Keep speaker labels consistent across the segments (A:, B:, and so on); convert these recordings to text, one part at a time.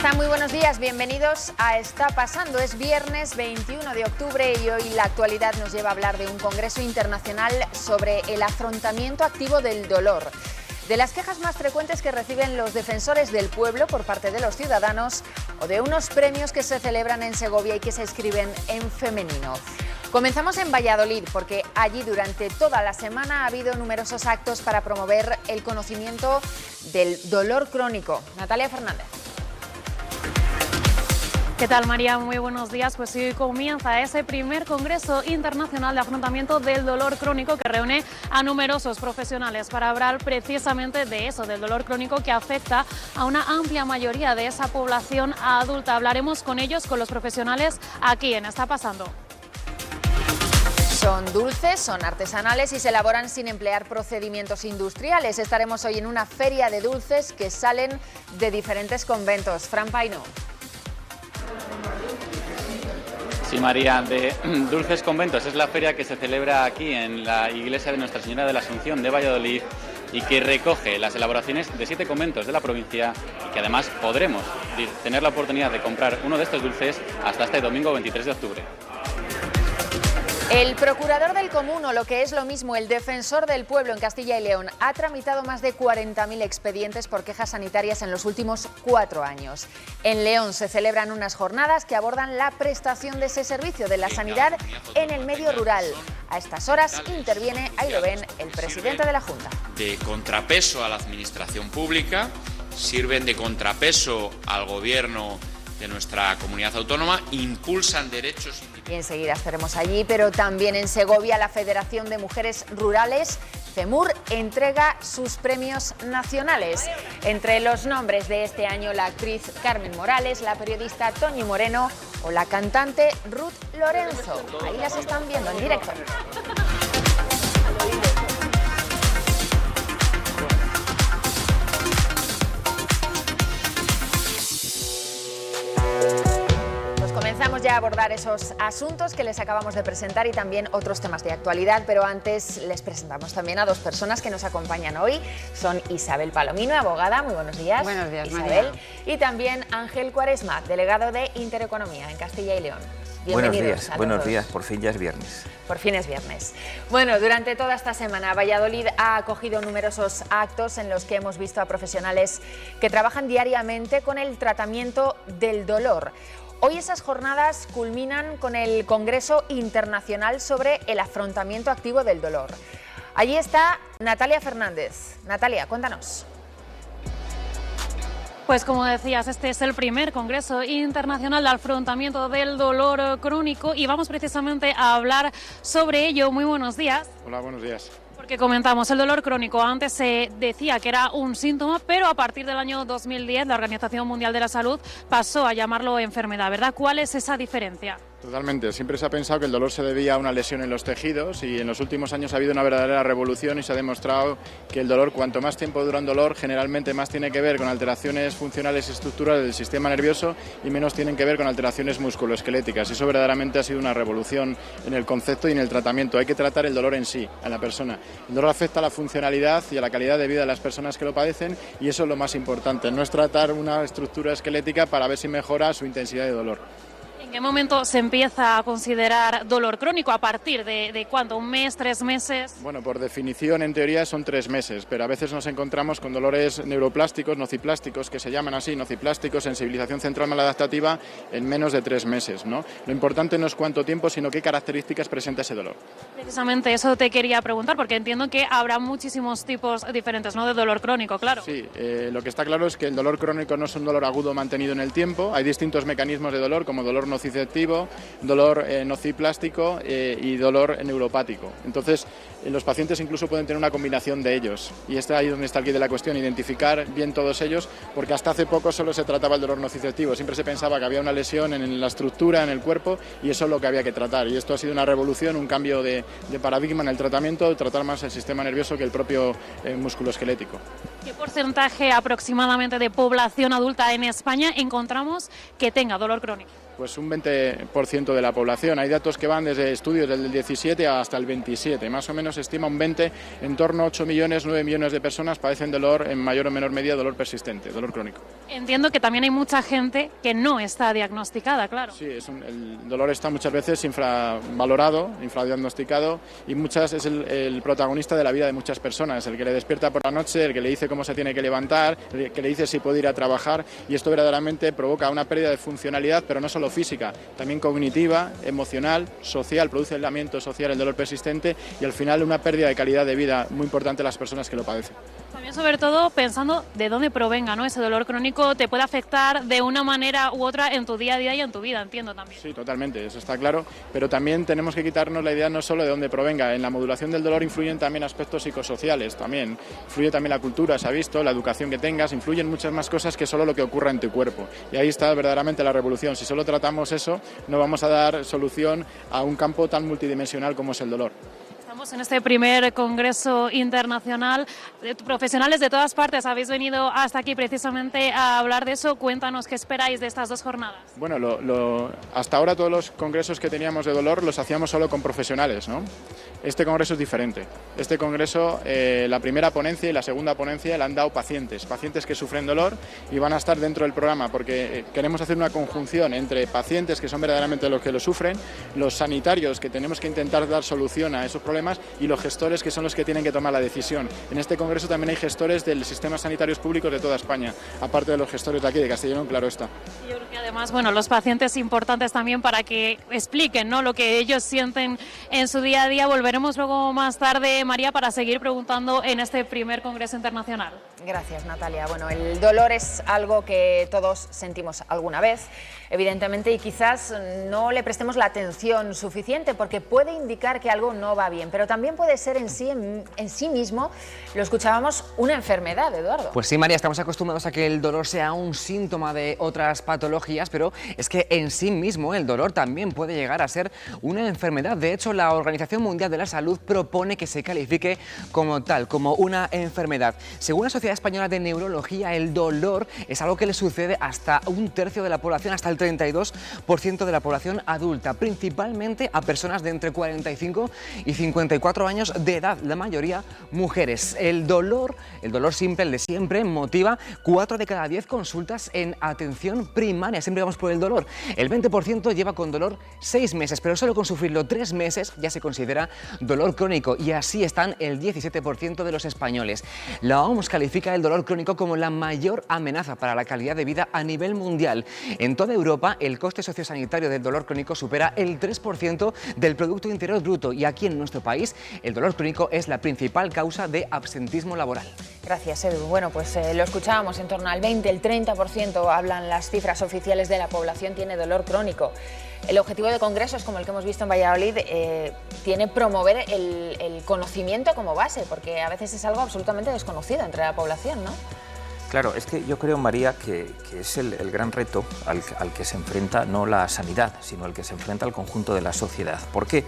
A: están? Muy buenos días, bienvenidos a Está Pasando. Es viernes 21 de octubre y hoy la actualidad nos lleva a hablar de un congreso internacional sobre el afrontamiento activo del dolor. De las quejas más frecuentes que reciben los defensores del pueblo por parte de los ciudadanos o de unos premios que se celebran en Segovia y que se escriben en femenino. Comenzamos en Valladolid porque allí durante toda la semana ha habido numerosos actos para promover el conocimiento del dolor crónico. Natalia Fernández.
B: ¿Qué tal, María? Muy buenos días. Pues hoy comienza ese primer Congreso Internacional de Afrontamiento del Dolor Crónico que reúne a numerosos profesionales para hablar precisamente de eso, del dolor crónico que afecta a una amplia mayoría de esa población adulta. Hablaremos con ellos, con los profesionales, aquí en Está Pasando.
A: Son dulces, son artesanales y se elaboran sin emplear procedimientos industriales. Estaremos hoy en una feria de dulces que salen de diferentes conventos. Fran Paino.
C: Sí, María, de Dulces Conventos es la feria que se celebra aquí en la iglesia de Nuestra Señora de la Asunción de Valladolid y que recoge las elaboraciones de 7 conventos de la provincia y que además podremos tener la oportunidad de comprar uno de estos dulces hasta este domingo 23 de octubre.
A: El procurador del común, o lo que es lo mismo, el defensor del pueblo en Castilla y León, ha tramitado más de 40.000 expedientes por quejas sanitarias en los últimos 4 años. En León se celebran unas jornadas que abordan la prestación de ese servicio de la sanidad en el medio rural. A estas horas interviene, ahí lo ven, el presidente de la Junta.
D: De contrapeso a la administración pública, sirven de contrapeso al gobierno de nuestra comunidad autónoma, impulsan derechos.
A: Y enseguida estaremos allí, pero también en Segovia la Federación de Mujeres Rurales, FEMUR, entrega sus premios nacionales. Entre los nombres de este año, la actriz Carmen Morales, la periodista Toñi Moreno o la cantante Ruth Lorenzo. Ahí las están viendo en directo. Comenzamos ya a abordar esos asuntos que les acabamos de presentar y también otros temas de actualidad, pero antes les presentamos también a 2 personas que nos acompañan hoy. Son Isabel Palomino, abogada, muy buenos días.
E: Buenos días,
A: Isabel.
E: María.
A: Y también Ángel Cuaresma, delegado de Intereconomía en Castilla y León. Bienvenidos.
F: Buenos días, por fin ya es viernes.
A: Por fin es viernes. Bueno, durante toda esta semana Valladolid ha acogido numerosos actos en los que hemos visto a profesionales que trabajan diariamente con el tratamiento del dolor. Hoy esas jornadas culminan con el Congreso Internacional sobre el afrontamiento activo del dolor. Allí está Natalia Fernández. Natalia, cuéntanos.
B: Pues como decías, este es el primer Congreso Internacional de Afrontamiento del Dolor Crónico y vamos precisamente a hablar sobre ello. Muy buenos días.
G: Hola, buenos días.
B: Porque comentamos, el dolor crónico antes se decía que era un síntoma, pero a partir del año 2010 la Organización Mundial de la Salud pasó a llamarlo enfermedad, ¿verdad? ¿Cuál es esa diferencia?
G: Totalmente. Siempre se ha pensado que el dolor se debía a una lesión en los tejidos y en los últimos años ha habido una verdadera revolución y se ha demostrado que el dolor, cuanto más tiempo dura un dolor, generalmente más tiene que ver con alteraciones funcionales y estructurales del sistema nervioso y menos tienen que ver con alteraciones musculoesqueléticas. Y eso verdaderamente ha sido una revolución en el concepto y en el tratamiento. Hay que tratar el dolor en sí, a la persona. El dolor afecta a la funcionalidad y a la calidad de vida de las personas que lo padecen y eso es lo más importante. No es tratar una estructura esquelética para ver si mejora su intensidad de dolor.
B: ¿En qué momento se empieza a considerar dolor crónico? ¿A partir de cuánto? ¿1 mes, 3 meses?
G: Bueno, por definición, en teoría son 3 meses, pero a veces nos encontramos con dolores neuroplásticos, nociplásticos, que se llaman así, nociplásticos, sensibilización central maladaptativa, en menos de 3 meses, ¿no? Lo importante no es cuánto tiempo, sino qué características presenta ese dolor.
B: Precisamente eso te quería preguntar, porque entiendo que habrá muchísimos tipos diferentes, ¿no?, de dolor crónico, claro.
G: Sí, lo que está claro es que el dolor crónico no es un dolor agudo mantenido en el tiempo, hay distintos mecanismos de dolor, como dolor nociceptivo, dolor nociplástico y dolor neuropático. Entonces, los pacientes incluso pueden tener una combinación de ellos y es ahí donde está el quid de la cuestión, identificar bien todos ellos, porque hasta hace poco solo se trataba el dolor nociceptivo, siempre se pensaba que había una lesión en la estructura, en el cuerpo, y eso es lo que había que tratar, y esto ha sido una revolución, un cambio de paradigma en el tratamiento, tratar más el sistema nervioso que el propio músculo esquelético.
B: ¿Qué porcentaje aproximadamente de población adulta en España encontramos que tenga dolor crónico?
G: Pues un 20% de la población. Hay datos que van desde estudios del 17 hasta el 27. Más o menos se estima un 20, en torno a 8 millones, 9 millones de personas padecen dolor, en mayor o menor medida dolor persistente, dolor crónico.
B: Entiendo que también hay mucha gente que no está diagnosticada, claro.
G: Sí, el dolor está muchas veces infravalorado, infradiagnosticado, y es el protagonista de la vida de muchas personas, el que le despierta por la noche, el que le dice cómo se tiene que levantar, el que le dice si puede ir a trabajar, y esto verdaderamente provoca una pérdida de funcionalidad, pero no solo física, también cognitiva, emocional, social, produce aislamiento social, el dolor persistente, y al final una pérdida de calidad de vida muy importante a las personas que lo padecen.
B: También, sobre todo, pensando de dónde provenga, ¿no? Ese dolor crónico te puede afectar de una manera u otra en tu día a día y en tu vida, entiendo también.
G: Sí, totalmente, eso está claro, pero también tenemos que quitarnos la idea no solo de dónde provenga. En la modulación del dolor influyen también aspectos psicosociales, también influye también la cultura, se ha visto, la educación que tengas, influyen muchas más cosas que solo lo que ocurra en tu cuerpo. Y ahí está verdaderamente la revolución. Si solo tratamos eso, no vamos a dar solución a un campo tan multidimensional como es el dolor.
B: Estamos en este primer congreso internacional. Profesionales de todas partes habéis venido hasta aquí precisamente a hablar de eso. Cuéntanos qué esperáis de estas 2 jornadas.
G: Bueno, hasta ahora todos los congresos que teníamos de dolor los hacíamos solo con profesionales, ¿no? Este congreso es diferente. Este congreso, la primera ponencia y la segunda ponencia la han dado pacientes que sufren dolor y van a estar dentro del programa porque queremos hacer una conjunción entre pacientes que son verdaderamente los que lo sufren, los sanitarios que tenemos que intentar dar solución a esos problemas y los gestores que son los que tienen que tomar la decisión. En este congreso también hay gestores del sistema sanitarios públicos de toda España, aparte de los gestores de aquí, de Castellón, claro está.
B: Yo creo que además, los pacientes importantes también para que expliquen, ¿no?, lo que ellos sienten en su día a día. Volveremos luego más tarde, María, para seguir preguntando en este primer congreso internacional.
A: Gracias, Natalia. Bueno, el dolor es algo que todos sentimos alguna vez, evidentemente, y quizás no le prestemos la atención suficiente porque puede indicar que algo no va bien, pero también puede ser en sí mismo, lo escuchábamos, una enfermedad, Eduardo.
F: Pues sí, María, estamos acostumbrados a que el dolor sea un síntoma de otras patologías, pero es que en sí mismo el dolor también puede llegar a ser una enfermedad. De hecho, la Organización Mundial de la Salud propone que se califique como tal, como una enfermedad. Según la Sociedad Española de Neurología, el dolor es algo que le sucede hasta un tercio de la población, hasta el 32% de la población adulta, principalmente a personas de entre 45 y 54 años de edad, la mayoría mujeres. El dolor simple, el de siempre, motiva 4 de cada 10 consultas en atención primaria. Siempre vamos por el dolor. El 20% lleva con dolor 6 meses, pero solo con sufrirlo 3 meses ya se considera dolor crónico, y así están el 17% de los españoles. La OMS califica el dolor crónico como la mayor amenaza para la calidad de vida a nivel mundial. En toda Europa, el coste sociosanitario del dolor crónico supera el 3% del Producto Interior Bruto, y aquí en nuestro país el dolor crónico es la principal causa de absentismo laboral.
A: Gracias, Edu. Bueno, pues lo escuchábamos, en torno al 20, el 30%, hablan las cifras oficiales de la población, tiene dolor crónico. El objetivo de congresos como el que hemos visto en Valladolid tiene promover el conocimiento como base, porque a veces es algo absolutamente desconocido entre la población, ¿no?
F: Claro, es que yo creo, María, que es el gran reto al que se enfrenta no la sanidad, sino al que se enfrenta el conjunto de la sociedad. ¿Por qué?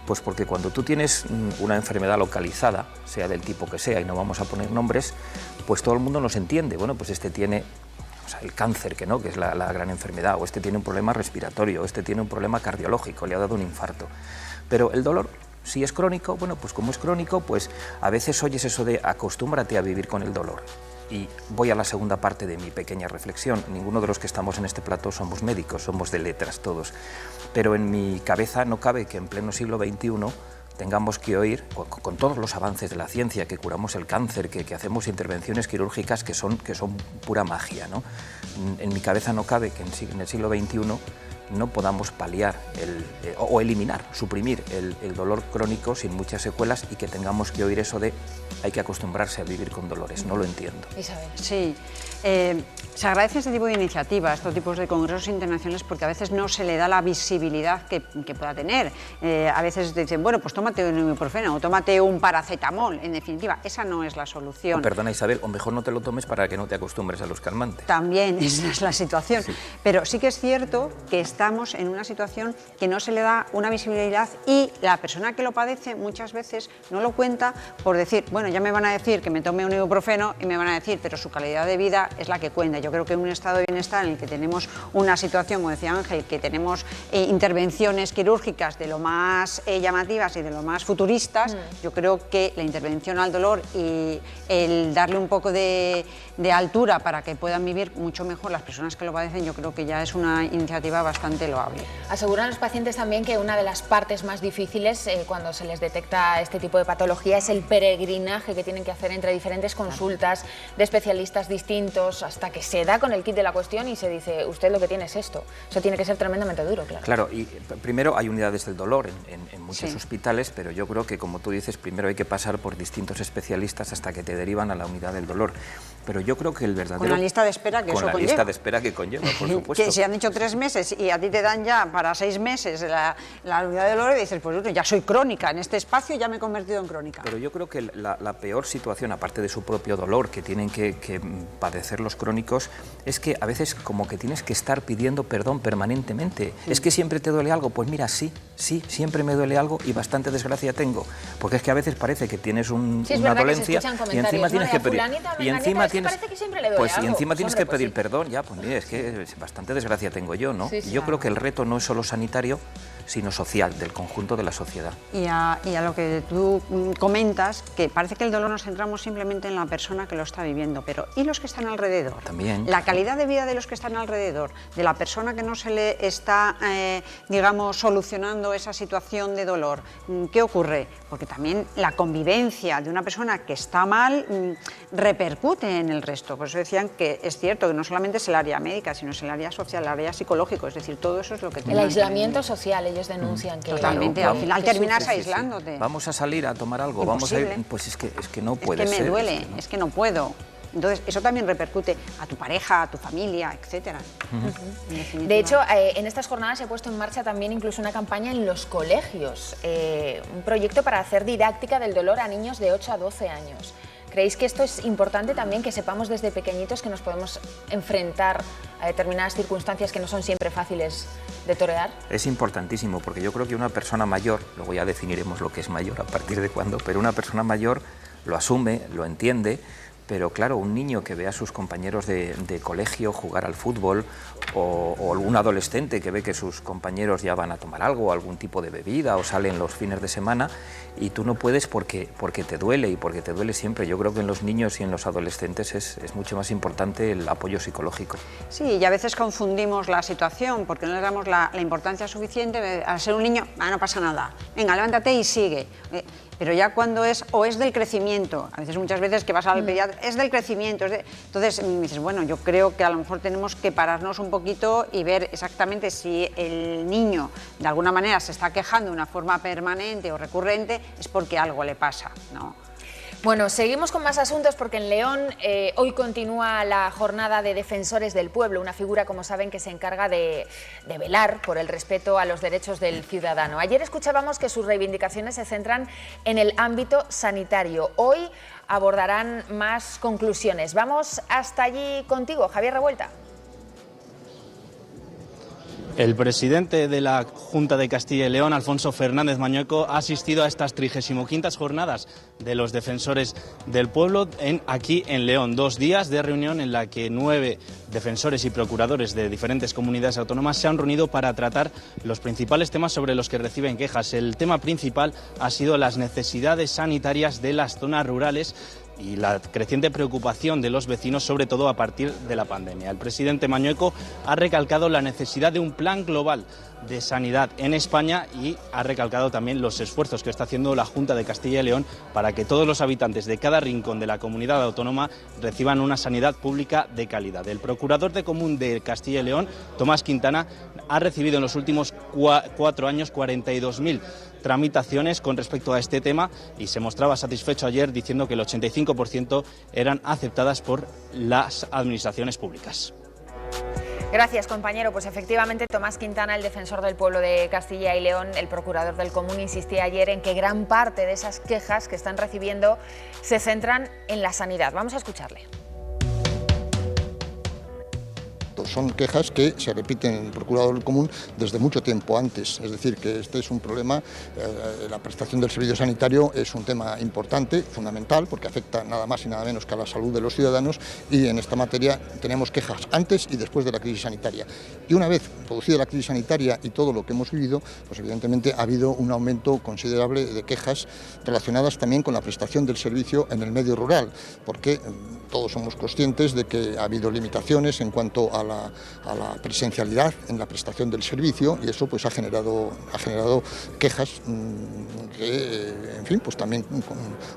F: Pues porque cuando tú tienes una enfermedad localizada, sea del tipo que sea, y no vamos a poner nombres, pues todo el mundo nos entiende. Bueno, pues este tiene el cáncer, que es la gran enfermedad, o este tiene un problema respiratorio, o este tiene un problema cardiológico, le ha dado un infarto. Pero el dolor, si es crónico, bueno, pues como es crónico, pues a veces oyes eso de acostúmbrate a vivir con el dolor. Y voy a la segunda parte de mi pequeña reflexión. Ninguno de los que estamos en este plató somos médicos, somos de letras todos. Pero en mi cabeza no cabe que en pleno siglo XXI tengamos que oír, con todos los avances de la ciencia, que curamos el cáncer, que hacemos intervenciones quirúrgicas que son pura magia, ¿no? En mi cabeza no cabe que en el siglo XXI no podamos paliar o eliminar, suprimir el dolor crónico sin muchas secuelas, y que tengamos que oír eso de hay que acostumbrarse a vivir con dolores. No lo entiendo.
A: Isabel.
E: Sí, se agradece este tipo de iniciativas, estos tipos de congresos internacionales, porque a veces no se le da la visibilidad que pueda tener. A veces te dicen, bueno, pues tómate un ibuprofeno o tómate un paracetamol. En definitiva, esa no es la solución.
F: Perdona, Isabel, o mejor no te lo tomes para que no te acostumbres a los calmantes.
E: También, esa es la situación. Sí. Pero sí que es cierto que estamos en una situación que no se le da una visibilidad y la persona que lo padece muchas veces no lo cuenta por decir, bueno, ya me van a decir que me tome un ibuprofeno y me van a decir, pero su calidad de vida es la que cuenta. Yo creo que en un estado de bienestar en el que tenemos una situación, como decía Ángel, que tenemos intervenciones quirúrgicas de lo más llamativas y de lo más futuristas, yo creo que la intervención al dolor y el darle un poco de altura para que puedan vivir mucho mejor las personas que lo padecen, yo creo que ya es una iniciativa bastante loable.
A: Aseguran los pacientes también que una de las partes más difíciles cuando se les detecta este tipo de patología es el peregrinaje que tienen que hacer entre diferentes consultas de especialistas distintos hasta que se da con el kit de la cuestión y se dice, usted lo que tiene es esto. Eso tiene que ser tremendamente duro, claro.
F: Claro, y primero hay unidades del dolor en muchos hospitales, pero yo creo que, como tú dices, primero hay que pasar por distintos especialistas hasta que te derivan a la unidad del dolor. Pero yo creo que el verdadero...
E: Con la lista de espera que eso conlleva.
F: Con la lista de espera que conlleva, por supuesto.
E: Que si han dicho 3 meses y a ti te dan ya para 6 meses la unidad de dolor y dices, pues ya soy crónica, en este espacio ya me he convertido en crónica.
F: Pero yo creo que la peor situación, aparte de su propio dolor que tienen que padecer los crónicos, es que a veces como que tienes que estar pidiendo perdón permanentemente. Es que siempre te duele algo, pues mira, sí, siempre me duele algo y bastante desgracia tengo. Porque es que a veces parece que tienes una dolencia y encima tienes que pedir... Y encima tienes que pedir perdón, ya, pues mire, es que bastante desgracia tengo yo, ¿no?
A: Sí, sí.
F: Yo creo que el reto no es solo sanitario, sino social, del conjunto de la sociedad.
E: Y a lo que tú comentas, que parece que el dolor nos centramos simplemente en la persona que lo está viviendo, pero ¿y los que están alrededor?
F: También.
E: La calidad de vida de los que están alrededor, de la persona que no se le está, digamos, solucionando esa situación de dolor. ¿Qué ocurre? Porque también la convivencia de una persona que está mal repercute en el resto. Por eso decían que es cierto que no solamente es el área médica, sino es el área social, el área psicológico, es decir, todo eso es lo que...
A: El aislamiento social, ellos denuncian que...
E: Totalmente, al final terminas aislándote.
F: Vamos a salir a tomar algo, vamos a ir... Pues es que no puede ser.
E: Es que me duele, es que no puedo. Entonces, eso también repercute a tu pareja, a tu familia, etcétera.
A: De hecho, en estas jornadas se ha puesto en marcha también incluso una campaña en los colegios, un proyecto para hacer didáctica del dolor a niños de 8 a 12 años. ¿Creéis que esto es importante también, que sepamos desde pequeñitos que nos podemos enfrentar a determinadas circunstancias que no son siempre fáciles de torear?
F: Es importantísimo, porque yo creo que una persona mayor, luego ya definiremos lo que es mayor, a partir de cuándo, pero una persona mayor lo asume, lo entiende. Pero claro, un niño que ve a sus compañeros de colegio jugar al fútbol o algún adolescente que ve que sus compañeros ya van a tomar algo, algún tipo de bebida o salen los fines de semana y tú no puedes porque te duele y porque te duele siempre. Yo creo que en los niños y en los adolescentes es mucho más importante el apoyo psicológico.
E: Sí, y a veces confundimos la situación porque no le damos la importancia suficiente. Al ser un niño, no pasa nada, venga, levántate y sigue. Pero ya cuando es del crecimiento, a veces muchas veces que vas al pediatra, es del crecimiento, entonces dices, bueno, yo creo que a lo mejor tenemos que pararnos un poquito y ver exactamente si el niño de alguna manera se está quejando de una forma permanente o recurrente, es porque algo le pasa, ¿no?
A: Bueno, seguimos con más asuntos porque en León hoy continúa la jornada de defensores del pueblo, una figura, como saben, que se encarga de velar por el respeto a los derechos del ciudadano. Ayer escuchábamos que sus reivindicaciones se centran en el ámbito sanitario. Hoy abordarán más conclusiones. Vamos hasta allí contigo, Javier Revuelta.
H: El presidente de la Junta de Castilla y León, Alfonso Fernández Mañueco, ha asistido a estas 35ª jornadas de los defensores del pueblo aquí en León. 2 días de reunión en la que 9 defensores y procuradores de diferentes comunidades autónomas se han reunido para tratar los principales temas sobre los que reciben quejas. El tema principal ha sido las necesidades sanitarias de las zonas rurales y la creciente preocupación de los vecinos, sobre todo a partir de la pandemia. El presidente Mañueco ha recalcado la necesidad de un plan global de sanidad en España y ha recalcado también los esfuerzos que está haciendo la Junta de Castilla y León para que todos los habitantes de cada rincón de la comunidad autónoma reciban una sanidad pública de calidad. El procurador de Común de Castilla y León, Tomás Quintana, ha recibido en los últimos 4 años 42.000 tramitaciones con respecto a este tema y se mostraba satisfecho ayer diciendo que el 85% eran aceptadas por las administraciones públicas.
A: Gracias, compañero. Pues efectivamente, Tomás Quintana, el defensor del pueblo de Castilla y León, el procurador del Común, insistía ayer en que gran parte de esas quejas que están recibiendo se centran en la sanidad. Vamos a escucharle.
I: cierto, son quejas que se repiten en el Procurador Común desde mucho tiempo antes, es decir, que este es un problema, la prestación del servicio sanitario es un tema importante, fundamental, porque afecta nada más y nada menos que a la salud de los ciudadanos, y en esta materia tenemos quejas antes y después de la crisis sanitaria. Y una vez producida la crisis sanitaria y todo lo que hemos vivido, pues evidentemente ha habido un aumento considerable de quejas relacionadas también con la prestación del servicio en el medio rural, porque todos somos conscientes de que ha habido limitaciones en cuanto a la presencialidad en la prestación del servicio, y eso pues ha generado quejas que, en fin, pues también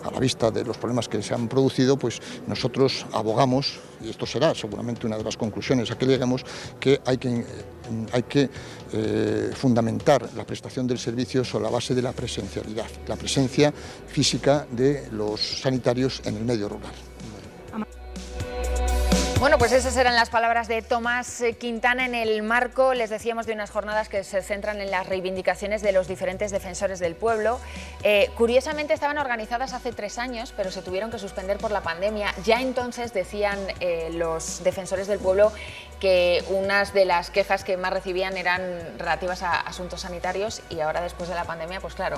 I: a la vista de los problemas que se han producido, pues nosotros abogamos, y esto será seguramente una de las conclusiones a que lleguemos, que hay que fundamentar la prestación del servicio sobre la base de la presencialidad, la presencia física de los sanitarios en el medio rural.
A: Bueno, pues esas eran las palabras de Tomás Quintana en el marco, les decíamos, de unas jornadas que se centran en las reivindicaciones de los diferentes defensores del pueblo. Curiosamente estaban organizadas hace 3 años, pero se tuvieron que suspender por la pandemia. Ya entonces decían los defensores del pueblo que unas de las quejas que más recibían eran relativas a asuntos sanitarios, y ahora, después de la pandemia, pues claro,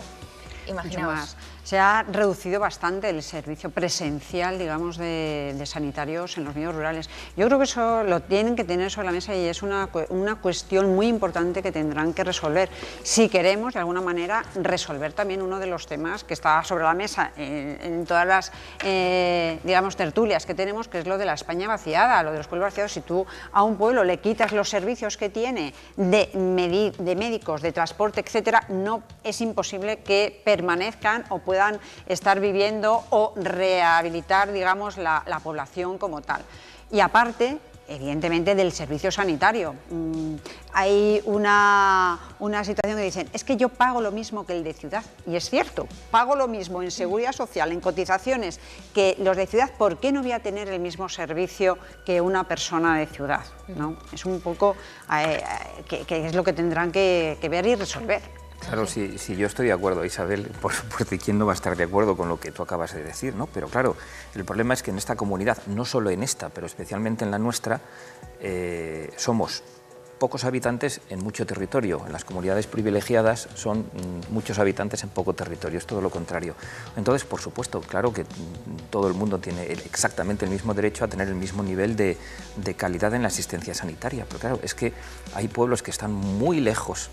A: imaginaos.
E: Se ha reducido bastante el servicio presencial, digamos, de sanitarios en los medios rurales. Yo creo que eso lo tienen que tener sobre la mesa, y es una cuestión muy importante que tendrán que resolver si queremos, de alguna manera, resolver también uno de los temas que está sobre la mesa en todas las, digamos, tertulias que tenemos, que es lo de la España vaciada, lo de los pueblos vaciados. Si tú a un pueblo le quitas los servicios que tiene de médicos, de transporte, etcétera, no es imposible que permanezcan o puedan estar viviendo o rehabilitar, digamos, la población como tal. Y aparte, evidentemente, del servicio sanitario. Hay una situación que dicen, es que yo pago lo mismo que el de ciudad, y es cierto, pago lo mismo en seguridad social, en cotizaciones, que los de ciudad. ¿Por qué no voy a tener el mismo servicio que una persona de ciudad? ¿No? Es un poco que es lo que tendrán que ver y resolver.
F: Claro, sí, yo estoy de acuerdo, Isabel, por supuesto, y quién no va a estar de acuerdo con lo que tú acabas de decir, ¿no? Pero claro, el problema es que en esta comunidad, no solo en esta, pero especialmente en la nuestra, somos pocos habitantes en mucho territorio. En las comunidades privilegiadas son muchos habitantes en poco territorio, es todo lo contrario. Entonces, por supuesto, claro que todo el mundo tiene exactamente el mismo derecho a tener el mismo nivel de calidad en la asistencia sanitaria, pero claro, es que hay pueblos que están muy lejos,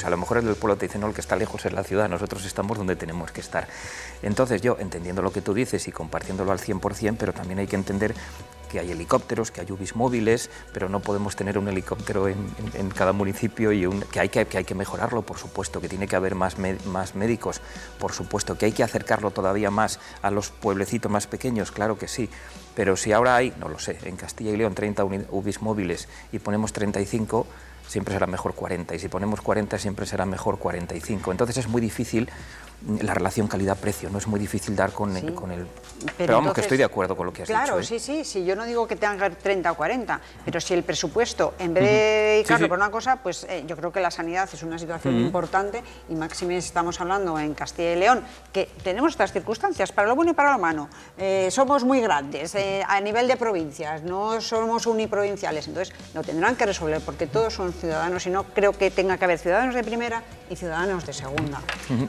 F: a lo mejor el del pueblo te dice, no, el que está lejos es la ciudad, nosotros estamos donde tenemos que estar. Entonces yo, entendiendo lo que tú dices y compartiéndolo al 100%, pero también hay que entender que hay helicópteros, que hay UBIs móviles, pero no podemos tener un helicóptero en cada municipio, y que hay que mejorarlo, por supuesto, que tiene que haber más médicos, por supuesto, que hay que acercarlo todavía más a los pueblecitos más pequeños, claro que sí, pero si ahora hay, no lo sé, en Castilla y León 30 UBIs móviles y ponemos 35, siempre será mejor 40, y si ponemos 40 siempre será mejor 45. Entonces es muy difícil la relación calidad-precio, no es muy difícil dar con el... Pero vamos, entonces, que estoy de acuerdo con lo que has dicho.
E: Claro, sí, yo no digo que tengan 30 o 40, pero si el presupuesto, en vez de dedicarlo por una cosa, pues yo creo que la sanidad es una situación importante, y máxime estamos hablando en Castilla y León, que tenemos estas circunstancias, para lo bueno y para lo malo. Somos muy grandes a nivel de provincias, no somos uniprovinciales, entonces lo tendrán que resolver, porque todos son ciudadanos, y no creo que tenga que haber ciudadanos de primera y ciudadanos de segunda.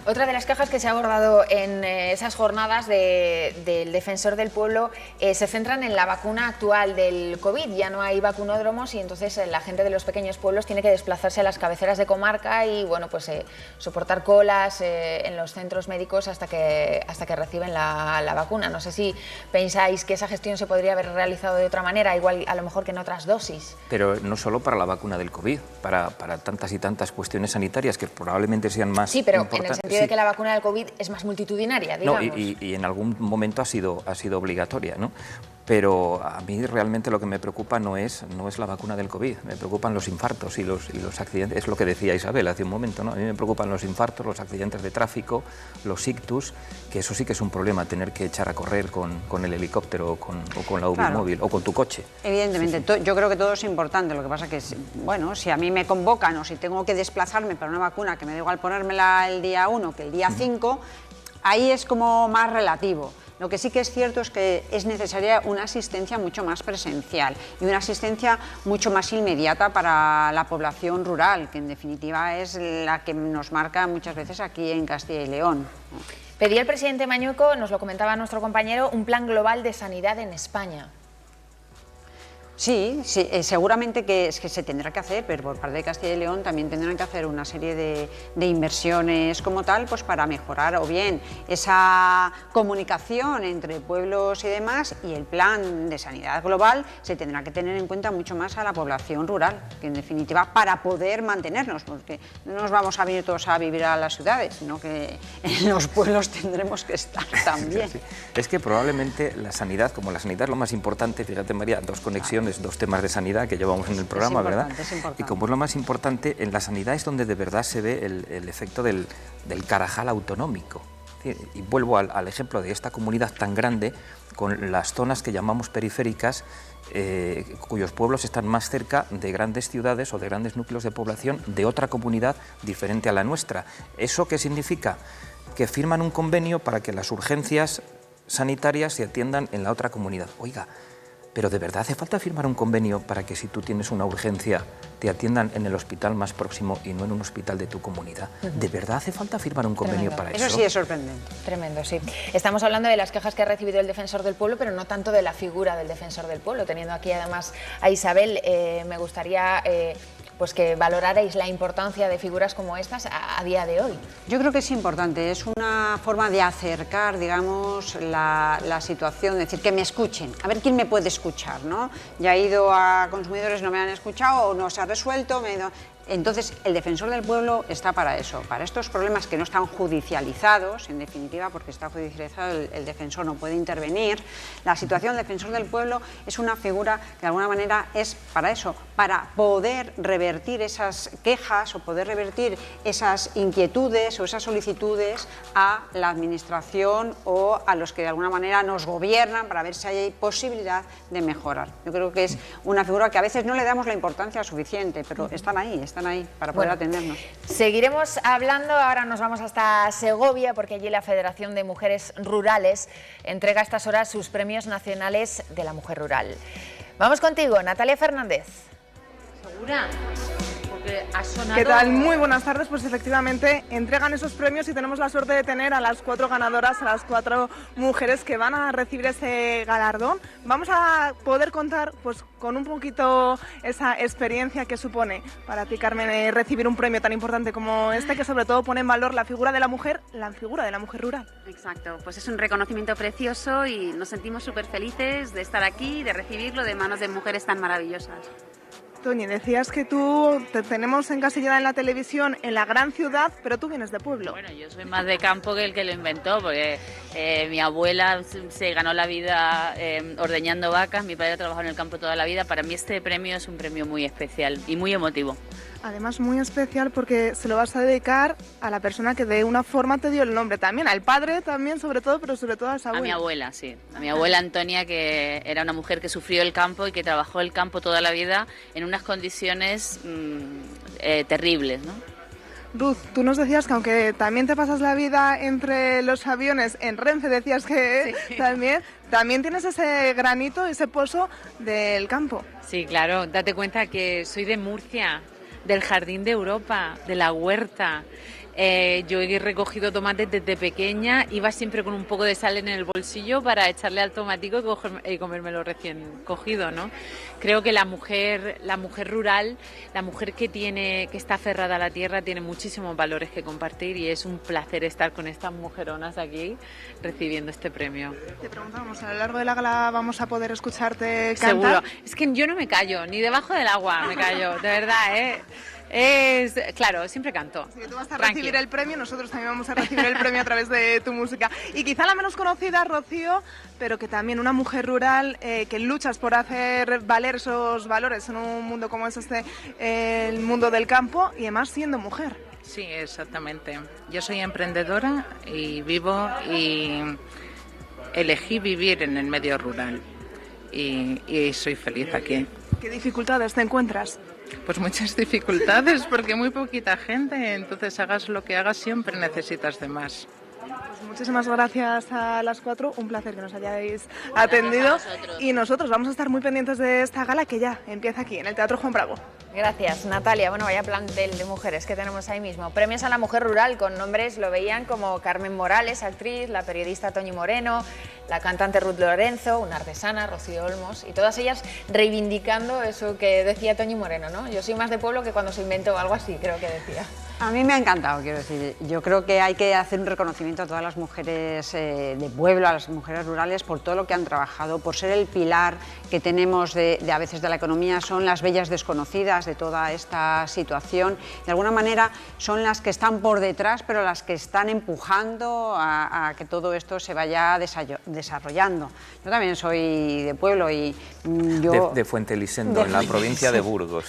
A: Otra de las quejas que se ha abordado en esas jornadas del Defensor del Pueblo se centran en la vacuna actual del COVID. Ya no hay vacunódromos, y entonces la gente de los pequeños pueblos tiene que desplazarse a las cabeceras de comarca y, bueno, pues soportar colas en los centros médicos hasta que reciben la vacuna. No sé si pensáis que esa gestión se podría haber realizado de otra manera, igual a lo mejor que en otras dosis.
F: Pero no solo para la vacuna del COVID, para tantas y tantas cuestiones sanitarias que probablemente sean más
A: Sí, pero
F: importantes.
A: en el sentido de que la vacuna del COVID es más multitudinaria, digamos.
F: No, y en algún momento ha sido obligatoria, ¿no? Pero a mí realmente lo que me preocupa no es la vacuna del COVID, me preocupan los infartos y los accidentes, es lo que decía Isabel hace un momento, ¿no? A mí me preocupan los infartos, los accidentes de tráfico, los ictus, que eso sí que es un problema, tener que echar a correr con el helicóptero o con la UBI móvil o con tu coche.
E: Evidentemente, sí. Yo creo que todo es importante, lo que pasa que, bueno, si a mí me convocan o si tengo que desplazarme para una vacuna que me da igual ponérmela el día 1 que el día 5, ahí es como más relativo. Lo que sí que es cierto es que es necesaria una asistencia mucho más presencial y una asistencia mucho más inmediata para la población rural, que en definitiva es la que nos marca muchas veces aquí en Castilla y León.
A: Pedía el presidente Mañueco, nos lo comentaba nuestro compañero, un plan global de sanidad en España.
E: Sí, seguramente que se tendrá que hacer, pero por parte de Castilla y León también tendrán que hacer una serie de inversiones como tal, pues para mejorar o bien esa comunicación entre pueblos y demás, y el plan de sanidad global se tendrá que tener en cuenta mucho más a la población rural, que en definitiva para poder mantenernos, porque no nos vamos a venir todos a vivir a las ciudades, sino que en los pueblos tendremos que estar también.
F: Sí. Es que probablemente la sanidad, como la sanidad es lo más importante, fíjate María, dos conexiones, dos temas de sanidad que llevamos en el programa, ¿verdad? Y como es lo más importante, en la sanidad es donde de verdad se ve el efecto del Carajal autonómico. Y vuelvo al ejemplo de esta comunidad tan grande, con las zonas que llamamos periféricas, cuyos pueblos están más cerca de grandes ciudades o de grandes núcleos de población de otra comunidad diferente a la nuestra. ¿Eso qué significa? Que firman un convenio para que las urgencias sanitarias se atiendan en la otra comunidad. Oiga, pero ¿de verdad hace falta firmar un convenio para que si tú tienes una urgencia te atiendan en el hospital más próximo y no en un hospital de tu comunidad? ¿De verdad hace falta firmar un convenio para eso?
E: Eso sí es sorprendente.
A: Tremendo, sí. Estamos hablando de las quejas que ha recibido el Defensor del Pueblo, pero no tanto de la figura del Defensor del Pueblo. Teniendo aquí además a Isabel, me gustaría pues que valorarais la importancia de figuras como estas a día de hoy.
E: Yo creo que es importante, es una forma de acercar, digamos, la situación, es decir, que me escuchen, a ver quién me puede escuchar, ¿no? Ya he ido a consumidores, no me han escuchado o no se ha resuelto, Entonces, el Defensor del Pueblo está para eso, para estos problemas que no están judicializados, en definitiva, porque está judicializado, el defensor no puede intervenir. La situación del Defensor del Pueblo es una figura que de alguna manera es para eso, para poder revertir esas quejas o poder revertir esas inquietudes o esas solicitudes a la Administración o a los que de alguna manera nos gobiernan para ver si hay posibilidad de mejorar. Yo creo que es una figura que a veces no le damos la importancia suficiente, pero están ahí para poder atendernos.
A: Seguiremos hablando, ahora nos vamos hasta Segovia, porque allí la Federación de Mujeres Rurales entrega a estas horas sus premios nacionales de la mujer rural. Vamos contigo, Natalia Fernández.
J: ¿Segura? Porque ha sonado...
K: ¿Qué tal? Muy buenas tardes. Pues efectivamente entregan esos premios y tenemos la suerte de tener a las 4 ganadoras, a las 4 mujeres que van a recibir ese galardón. Vamos a poder contar pues con un poquito esa experiencia que supone para ti, Carmen, recibir un premio tan importante como este, que sobre todo pone en valor la figura de la mujer rural.
J: Exacto, pues es un reconocimiento precioso y nos sentimos súper felices de estar aquí y de recibirlo de manos de mujeres tan maravillosas.
K: Toñi, decías que tú te tenemos encasillada en la televisión en la gran ciudad, pero tú vienes de pueblo.
J: Bueno, yo soy más de campo que el que lo inventó, porque mi abuela se ganó la vida ordeñando vacas, mi padre ha trabajado en el campo toda la vida. Para mí este premio es un premio muy especial y muy emotivo.
K: Además muy especial porque se lo vas a dedicar a la persona que de una forma te dio el nombre también, al padre también sobre todo, pero sobre todo a esa abuela.
J: A mi abuela, sí, a mi abuela Antonia, que era una mujer que sufrió el campo y que trabajó el campo toda la vida en unas condiciones terribles, ¿no?
K: Ruth, tú nos decías que aunque también te pasas la vida entre los aviones, en Renfe decías que sí. también tienes ese granito, ese pozo del campo.
J: Sí, claro, date cuenta que soy de Murcia, del Jardín de Europa, de la huerta. Yo he recogido tomates desde pequeña, iba siempre con un poco de sal en el bolsillo para echarle al tomatico y comérmelo recién cogido, ¿no? Creo que la mujer rural, la mujer que está aferrada a la tierra, tiene muchísimos valores que compartir y es un placer estar con estas mujeronas aquí recibiendo este premio.
K: Te preguntamos, a lo largo de la gala vamos a poder escucharte cantar.
J: Seguro. Es que yo no me callo, ni debajo del agua me callo, de verdad, claro, siempre canto.
K: Sí, tú vas a recibir el premio, nosotros también vamos a recibir el premio a través de tu música. Y quizá la menos conocida, Rocío, pero que también una mujer rural que luchas por hacer valer esos valores en un mundo como es el mundo del campo, y además siendo mujer.
L: Sí, exactamente. Yo soy emprendedora y elegí vivir en el medio rural y soy feliz aquí.
K: ¿Qué dificultades te encuentras?
L: Pues muchas dificultades, porque muy poquita gente, entonces hagas lo que hagas siempre necesitas de más.
K: Muchísimas gracias a las 4, un placer que nos hayáis atendido y nosotros vamos a estar muy pendientes de esta gala que ya empieza aquí en el Teatro Juan Bravo.
A: Gracias, Natalia. Bueno, vaya plantel de mujeres que tenemos ahí mismo. Premios a la mujer rural con nombres, lo veían, como Carmen Morales, actriz, la periodista Toñi Moreno, la cantante Ruth Lorenzo, una artesana, Rocío Olmos, y todas ellas reivindicando eso que decía Toñi Moreno, ¿no? Yo soy más de pueblo que cuando se inventó, algo así, creo que decía.
E: A mí me ha encantado, quiero decir, yo creo que hay que hacer un reconocimiento a todas las mujeres de pueblo, a las mujeres rurales, por todo lo que han trabajado, por ser el pilar que tenemos de a veces de la economía, son las bellas desconocidas de toda esta situación. De alguna manera son las que están por detrás, pero las que están empujando a que todo esto se vaya desarrollando. Yo también soy de pueblo y yo...
F: De Fuentelisendo, en la provincia de Burgos.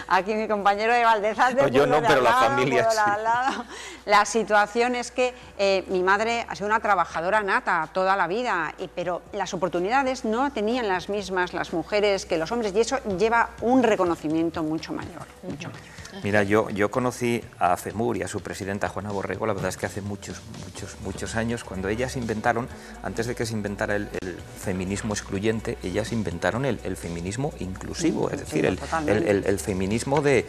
E: Aquí mi compañero de Valdezat de
F: yo no, pero la familia sí.
E: La situación es que mi madre ha sido una trabajadora nata toda la vida, pero las oportunidades no tenían las mismas las mujeres que los hombres, y eso lleva un reconocimiento mucho mayor, mucho mayor.
F: Mira, yo conocí a FEMUR y a su presidenta Juana Borrego, la verdad es que hace muchos años, cuando ellas inventaron, antes de que se inventara el feminismo excluyente, ellas inventaron el feminismo inclusivo, es decir, el feminismo de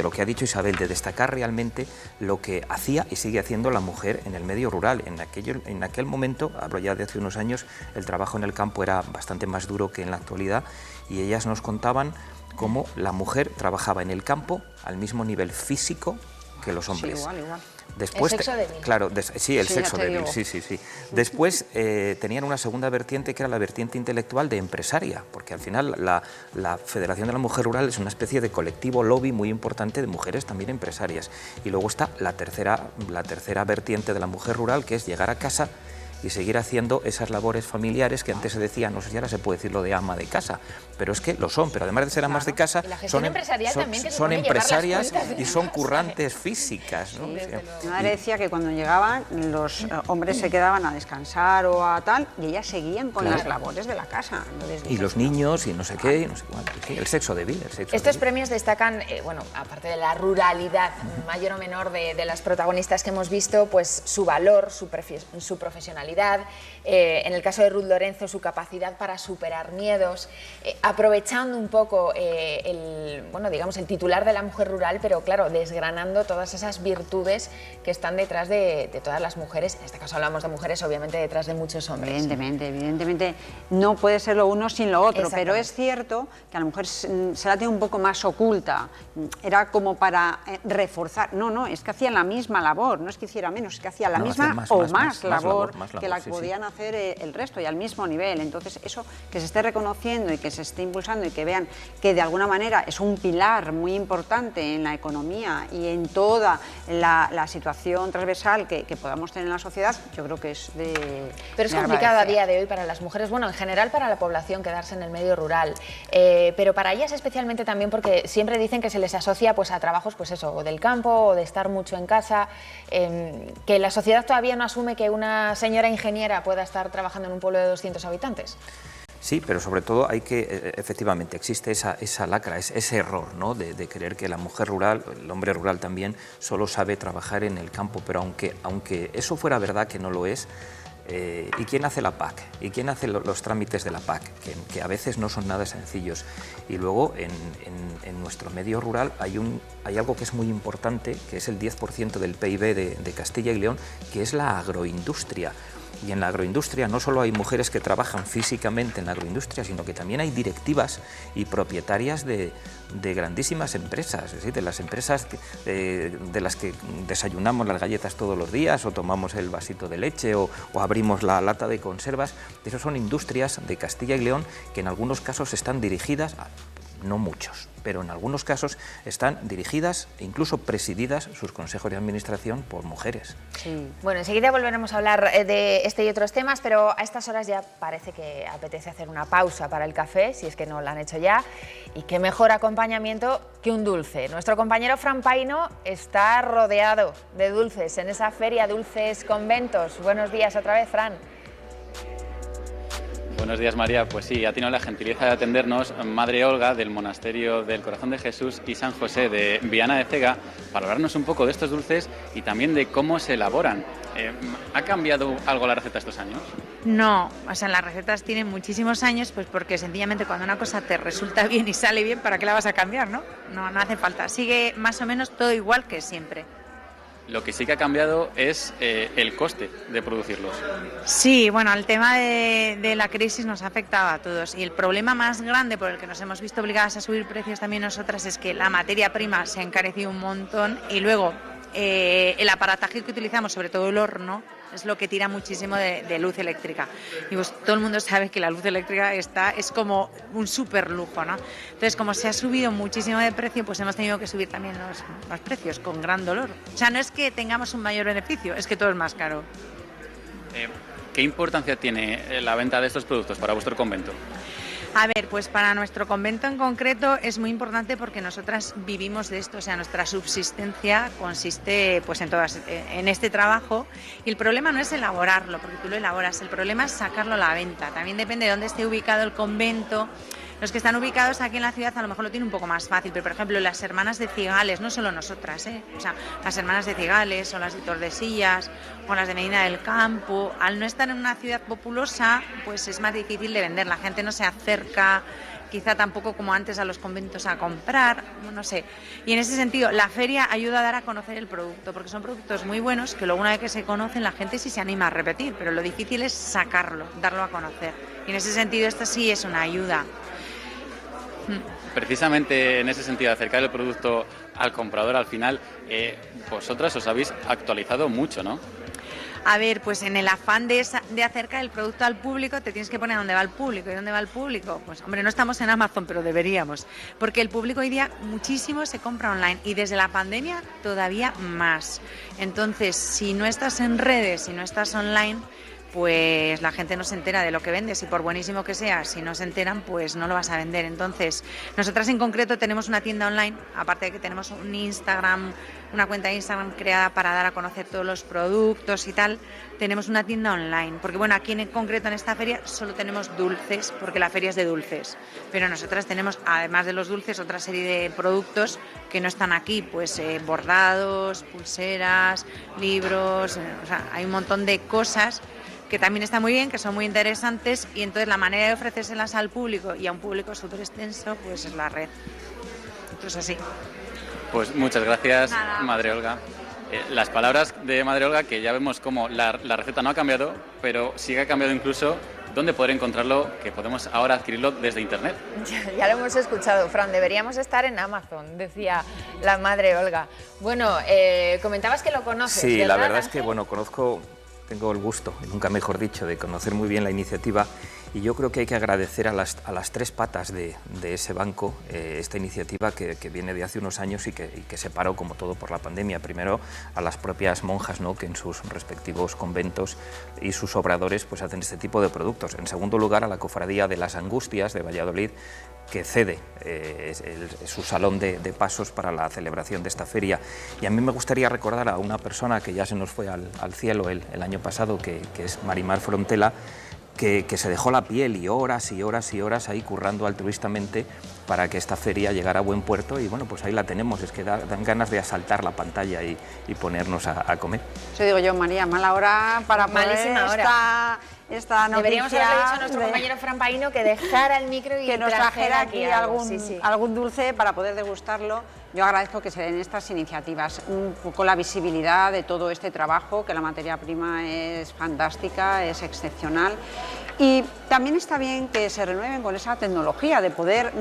F: lo que ha dicho Isabel, de destacar realmente lo que hacía y sigue haciendo la mujer en el medio rural. En aquel momento, hablo ya de hace unos años, el trabajo en el campo era bastante más duro que en la actualidad, y ellas nos contaban cómo la mujer trabajaba en el campo al mismo nivel físico que los hombres.
E: Sí, igual.
A: Después, el sexo débil.
F: Claro, sí, el sexo débil, sí. Después tenían una segunda vertiente, que era la vertiente intelectual de empresaria, porque al final la Federación de la Mujer Rural es una especie de colectivo lobby muy importante de mujeres también empresarias. Y luego está la tercera vertiente de la mujer rural, que es llegar a casa y seguir haciendo esas labores familiares que antes se decía, no sé si ahora se puede decir lo de ama de casa, pero es que lo son, pero además de ser amas de casa, son empresarias y son currantes físicas, ¿no?
E: Sí, mi madre decía que cuando llegaban los hombres se quedaban a descansar o a tal, y ellas seguían con las labores de la casa.
F: Y los niños y no sé qué, no sé cuánto, sí, el sexo débil.
A: Estos premios destacan, aparte de la ruralidad mayor o menor de las protagonistas que hemos visto, pues su valor, su profesionalidad. En el caso de Ruth Lorenzo, su capacidad para superar miedos, aprovechando un poco el titular de la mujer rural, pero claro, desgranando todas esas virtudes que están detrás de todas las mujeres. En este caso hablamos de mujeres, obviamente detrás de muchos hombres.
E: Evidentemente no puede ser lo uno sin lo otro, pero es cierto que a la mujer se la tiene un poco más oculta, era como para reforzar, no, es que hacían la misma labor, no es que hiciera menos, es que hacía la misma más labor que la que podían hacer el resto y al mismo nivel. Entonces eso, que se esté reconociendo y que se esté impulsando y que vean que de alguna manera es un pilar muy importante en la economía y en toda la situación transversal que podamos tener en la sociedad, yo creo que es de...
A: Pero es complicado a día de hoy para las mujeres, en general para la población, quedarse en el medio rural, pero para ellas especialmente también, porque siempre dicen que se les asocia pues a trabajos o del campo o de estar mucho en casa, que la sociedad todavía no asume que una señora ingeniera pueda estar trabajando en un pueblo de 200 habitantes.
F: Sí, pero sobre todo hay que, efectivamente, existe esa lacra, ese error, ¿no?, de creer que la mujer rural, el hombre rural también, solo sabe trabajar en el campo, pero aunque eso fuera verdad, que no lo es, ¿y quién hace la PAC? ¿Y quién hace los trámites de la PAC? Que a veces no son nada sencillos. Y luego en nuestro medio rural hay algo que es muy importante, que es el 10% del PIB de Castilla y León, que es la agroindustria. Y en la agroindustria no solo hay mujeres que trabajan físicamente en la agroindustria, sino que también hay directivas y propietarias de grandísimas empresas, es decir, de las empresas de las que desayunamos las galletas todos los días, o tomamos el vasito de leche, o abrimos la lata de conservas. Esas son industrias de Castilla y León que en algunos casos están dirigidas, no muchos, pero en algunos casos están dirigidas e incluso presididas sus consejos de administración por mujeres.
A: Sí. Bueno, enseguida volveremos a hablar de este y otros temas, pero a estas horas ya parece que apetece hacer una pausa para el café, si es que no lo han hecho ya, y qué mejor acompañamiento que un dulce. Nuestro compañero Fran Paino está rodeado de dulces en esa feria Dulces Conventos. Buenos días otra vez, Fran.
C: Buenos días, María. Pues sí, ha tenido la gentileza de atendernos Madre Olga del Monasterio del Corazón de Jesús y San José de Viana de Cega para hablarnos un poco de estos dulces y también de cómo se elaboran. ¿Ha cambiado algo la receta estos años?
M: No, o sea, las recetas tienen muchísimos años, pues porque sencillamente cuando una cosa te resulta bien y sale bien, ¿para qué la vas a cambiar, no? No hace falta. Sigue más o menos todo igual que siempre.
C: Lo que sí que ha cambiado es el coste de producirlos.
M: Sí, bueno, el tema de la crisis nos ha afectado a todos y el problema más grande por el que nos hemos visto obligadas a subir precios también nosotras es que la materia prima se ha encarecido un montón y luego el aparataje que utilizamos, sobre todo el horno, es lo que tira muchísimo de luz eléctrica. Y pues todo el mundo sabe que la luz eléctrica es como un súper lujo, ¿no? Entonces, como se ha subido muchísimo de precio, pues hemos tenido que subir también los precios, con gran dolor. O sea, no es que tengamos un mayor beneficio, es que todo es más caro.
C: ¿Qué importancia tiene la venta de estos productos para vuestro convento?
M: A ver, pues para nuestro convento en concreto es muy importante porque nosotras vivimos de esto, o sea, nuestra subsistencia consiste pues en este trabajo y el problema no es elaborarlo, porque tú lo elaboras, el problema es sacarlo a la venta. También depende de dónde esté ubicado el convento. Los que están ubicados aquí en la ciudad a lo mejor lo tienen un poco más fácil, pero por ejemplo las hermanas de Cigales, no solo nosotras, o sea, las hermanas de Cigales o las de Tordesillas o las de Medina del Campo, al no estar en una ciudad populosa, pues es más difícil de vender, la gente no se acerca, quizá tampoco como antes a los conventos a comprar, no sé. Y en ese sentido, la feria ayuda a dar a conocer el producto, porque son productos muy buenos que luego una vez que se conocen la gente sí se anima a repetir, pero lo difícil es sacarlo, darlo a conocer. Y en ese sentido esta sí es una ayuda.
C: Precisamente en ese sentido, acercar el producto al comprador al final, vosotras os habéis actualizado mucho, ¿no?
M: A ver, pues en el afán de acercar el producto al público te tienes que poner a dónde va el público. ¿Y dónde va el público? Pues hombre, no estamos en Amazon, pero deberíamos. Porque el público hoy día muchísimo se compra online y desde la pandemia todavía más. Entonces, si no estás en redes, si no estás online, pues la gente no se entera de lo que vendes y por buenísimo que sea, si no se enteran, pues no lo vas a vender. Entonces, nosotras en concreto tenemos una tienda online, aparte de que tenemos un Instagram, una cuenta de Instagram creada para dar a conocer todos los productos y tal, tenemos una tienda online, porque bueno, aquí en concreto en esta feria solo tenemos dulces, porque la feria es de dulces, pero nosotras tenemos, además de los dulces, otra serie de productos que no están aquí, pues bordados, pulseras, libros, o sea, hay un montón de cosas que también está muy bien, que son muy interesantes y entonces la manera de ofrecérselas al público y a un público súper extenso pues es la red. Entonces así.
C: Pues muchas gracias, Madre Olga. Las palabras de Madre Olga, que ya vemos cómo la receta no ha cambiado, pero sí que ha cambiado incluso dónde poder encontrarlo, que podemos ahora adquirirlo desde Internet.
A: Ya lo hemos escuchado, Fran, deberíamos estar en Amazon, decía la Madre Olga. Bueno, comentabas que lo conoces,
F: Sí,
A: ¿verdad,
F: la verdad es
A: Ángel?
F: que, bueno, tengo el gusto, y nunca mejor dicho, de conocer muy bien la iniciativa y yo creo que hay que agradecer a las tres patas de ese banco esta iniciativa que viene de hace unos años y que se paró como todo por la pandemia. Primero a las propias monjas, ¿no?, que en sus respectivos conventos y sus obradores pues hacen este tipo de productos. En segundo lugar a la Cofradía de las Angustias de Valladolid, que cede su salón de pasos para la celebración de esta feria. Y a mí me gustaría recordar a una persona que ya se nos fue al cielo el año pasado, que es Marimar Frontela, que se dejó la piel y horas y horas y horas ahí currando altruistamente para que esta feria llegara a buen puerto y bueno, pues ahí la tenemos, es que dan ganas de asaltar la pantalla y ponernos a comer.
E: Eso digo yo, María, mala hora para poner esta noticia.
A: Deberíamos haberle dicho a nuestro compañero Fran Paino que dejara el micro y
E: que nos trajera aquí
A: algo.
E: algún dulce para poder degustarlo. Yo agradezco que se den estas iniciativas, un poco la visibilidad de todo este trabajo, que la materia prima es fantástica, es excepcional. Y también está bien que se renueven con esa tecnología de poder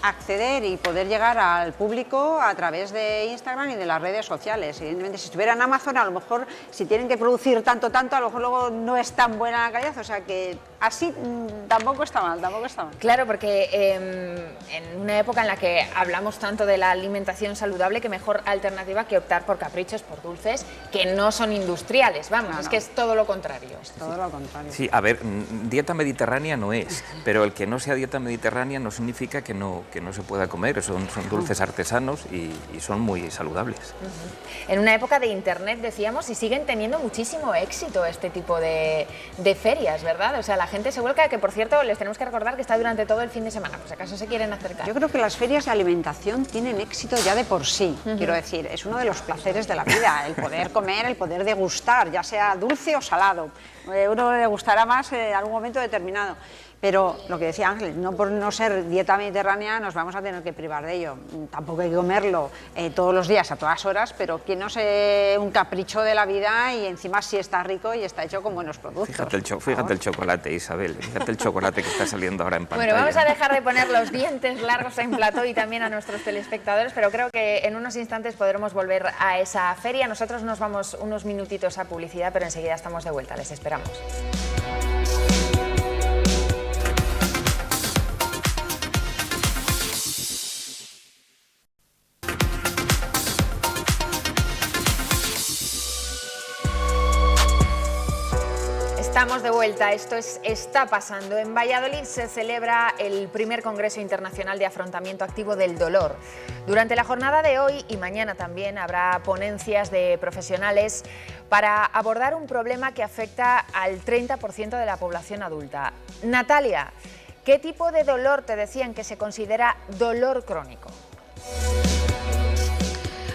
E: acceder y poder llegar al público a través de Instagram y de las redes sociales. Evidentemente, si estuviera en Amazon, a lo mejor, si tienen que producir tanto, a lo mejor luego no es tan buena la calidad. O sea que así tampoco está mal,
A: Claro, porque en una época en la que hablamos tanto de la alimentación saludable, que mejor alternativa que optar por caprichos, por dulces, que no son industriales, vamos, es que es todo lo contrario.
E: Es todo lo contrario.
F: Sí, a ver, dieta mediterránea no es, pero el que no sea dieta mediterránea no significa que no se pueda comer, son dulces artesanos y son muy saludables.
A: En una época de internet, decíamos, y siguen teniendo muchísimo éxito este tipo de ferias, ¿verdad? O sea, la gente gente se vuelca, que por cierto les tenemos que recordar que está durante todo el fin de semana, por si acaso se quieren acercar.
E: Yo creo que las ferias de alimentación tienen éxito ya de por sí, quiero decir, es uno de los placeres de la vida, el poder comer, el poder degustar, ya sea dulce o salado. Uno le gustará más en algún momento determinado. Pero lo que decía Ángel, no por no ser dieta mediterránea nos vamos a tener que privar de ello. Tampoco hay que comerlo todos los días, a todas horas, pero que no sea un capricho de la vida y encima sí está rico y está hecho con buenos productos.
F: Fíjate el chocolate, Isabel, fíjate el chocolate que está saliendo ahora en pantalla.
A: Bueno, vamos a dejar de poner los dientes largos en plató y también a nuestros telespectadores, pero creo que en unos instantes podremos volver a esa feria. Nosotros nos vamos unos minutitos a publicidad, pero enseguida estamos de vuelta, les esperamos. Estamos de vuelta, esto está pasando. En Valladolid se celebra el primer Congreso Internacional de Afrontamiento Activo del Dolor. Durante la jornada de hoy y mañana también habrá ponencias de profesionales para abordar un problema que afecta al 30% de la población adulta. Natalia, ¿qué tipo de dolor te decían que se considera dolor crónico?